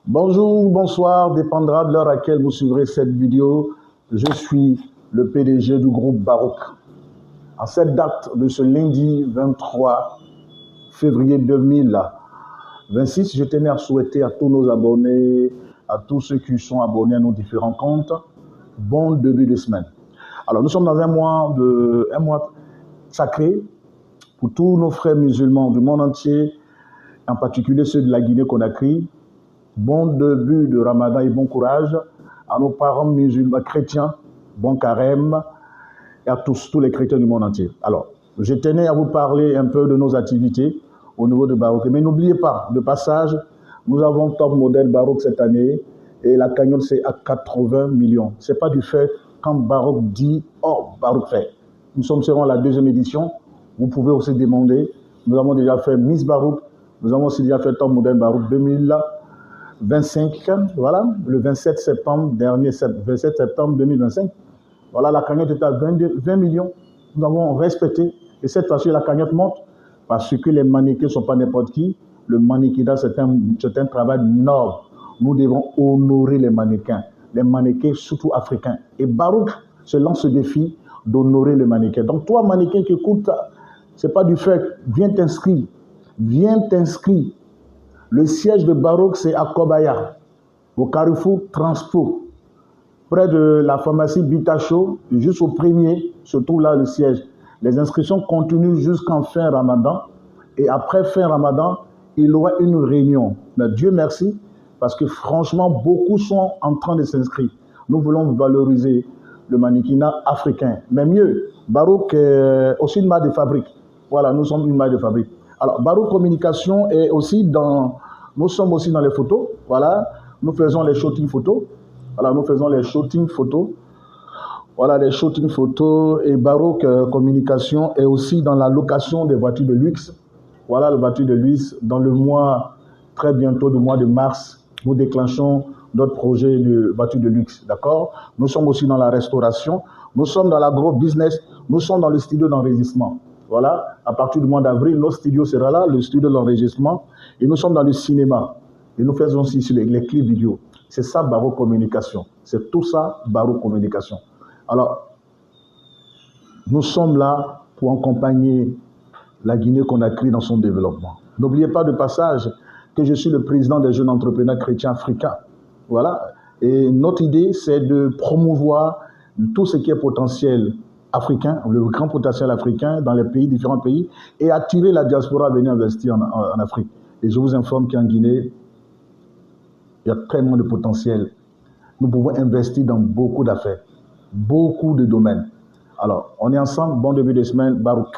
Bonjour, bonsoir, dépendra de l'heure à laquelle vous suivrez cette vidéo. Je suis le PDG du groupe Barouk. En cette date de ce lundi 23 février 2026, je tenais à souhaiter à tous nos abonnés, à tous ceux qui sont abonnés à nos différents comptes, bon début de semaine. Alors, nous sommes dans un mois sacré pour tous nos frères musulmans du monde entier, en particulier ceux de la Guinée-Conakry. Bon début de Ramadan et bon courage à nos parents musulmans chrétiens, bon carême, et à tous les chrétiens du monde entier. Alors, je tenais à vous parler un peu de nos activités au niveau de Barouk. Mais n'oubliez pas, de passage, nous avons top modèle Barouk cette année et la cagnotte c'est à 80 millions. Ce n'est pas du fait quand Barouk dit « Oh, Barouk fait ». Nous serons à la deuxième édition. Vous pouvez aussi demander. Nous avons déjà fait Miss Barouk. Nous avons aussi déjà fait top modèle Barouk 2025, voilà, le 27 septembre dernier, 27 septembre 2025. Voilà, la cagnotte est à 20 millions. Nous avons respecté. Et cette fois-ci, la cagnotte monte parce que les mannequins ne sont pas n'importe qui. Le mannequinat, c'est un travail noble. Nous devons honorer les mannequins surtout africains. Et Barouk se lance ce défi d'honorer les mannequins. Donc, toi, mannequin qui écoute, ce n'est pas du fait, viens t'inscrire. Viens t'inscrire. Le siège de Barouk, c'est à Kobaya, au Carrefour Transpo, près de la pharmacie Bitacho, juste au premier, se trouve là le siège. Les inscriptions continuent jusqu'en fin Ramadan. Et après fin Ramadan, il y aura une réunion. Mais Dieu merci, parce que franchement, beaucoup sont en train de s'inscrire. Nous voulons valoriser le mannequinat africain. Mais mieux, Barouk est aussi une marque de fabrique. Voilà, nous sommes une marque de fabrique. Alors, Barouk Communication est aussi nous sommes aussi dans les photos. Voilà, nous faisons les shootings photos. Voilà, nous faisons les shootings photos. Voilà, les shootings photos. Et Barouk Communication est aussi dans la location des voitures de luxe. Voilà, les voitures de luxe. Dans le mois, très bientôt, du mois de mars, nous déclenchons notre projet de voitures de luxe. D'accord? Nous sommes aussi dans la restauration. Nous sommes dans l'agro-business. Nous sommes dans le studio d'enregistrement. Voilà, à partir du mois d'avril, notre studio sera là, le studio de l'enregistrement. Et nous sommes dans le cinéma. Et nous faisons aussi les clips vidéo. C'est ça, Barouk Communication. C'est tout ça, Barouk Communication. Alors, nous sommes là pour accompagner la Guinée-Conakry dans son développement. N'oubliez pas de passage que je suis le président des jeunes entrepreneurs chrétiens africains. Voilà. Et notre idée, c'est de promouvoir tout ce qui est potentiel africain, le grand potentiel africain dans les pays, différents pays, et attirer la diaspora à venir investir en Afrique. Et je vous informe qu'en Guinée, il y a tellement de potentiel. Nous pouvons investir dans beaucoup d'affaires, beaucoup de domaines. Alors, on est ensemble, bon début de semaine, Barouk.